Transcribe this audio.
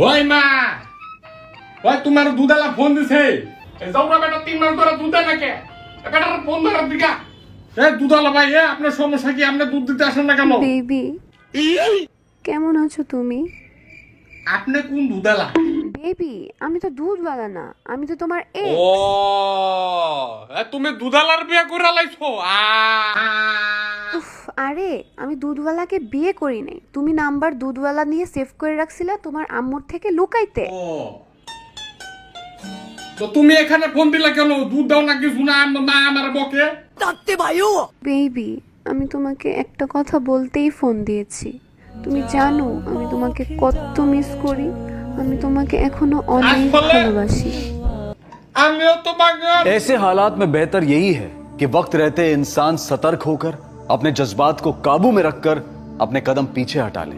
ওই মা, ওই তোমার দুধালা ফোন দিছে। যাওরা বেটা 3 মাস ধরে দুধ দেয় না কে? বেটার ফোন ধরার দিকা। দুধালা ভাই, আপনার সমস্যা কি? আপনি দুধ দিতে আসেন না কেন? বেবি, কেমন আছো তুমি? আপনি কোন দুধালা? বেবি, আমি তো দুধওয়ালা না, আমি তো তোমার ও, তুমি দুধালার বিয়ে করে লাইছো? উফ, আরে আমি দুধওয়ালাকে বিয়ে করি নাই। তুমি নাম্বার দুধওয়ালা নিয়ে সেভ করে রাখছিলা তোমার আম্মুর থেকে লুকাইতে। ও, তো তুমি এখানে ফোন দিলা কেন? দুধ দাও না কিছু না, মা আমার বকে। বেবি, আমি তোমাকে একটা কথা বলতেই ফোন দিয়েছি। তুমি জানো আমি তোমাকে কত মিস করি। আমি তোমাকে এখনো অনেক ভালোবাসি। আমিও তোমাকে। ऐसे हालात में बेहतर यही है कि वक्त रहते इंसान सतर्क होकर अपने जज्बात को काबू में रखकर अपने कदम पीछे हटा ले।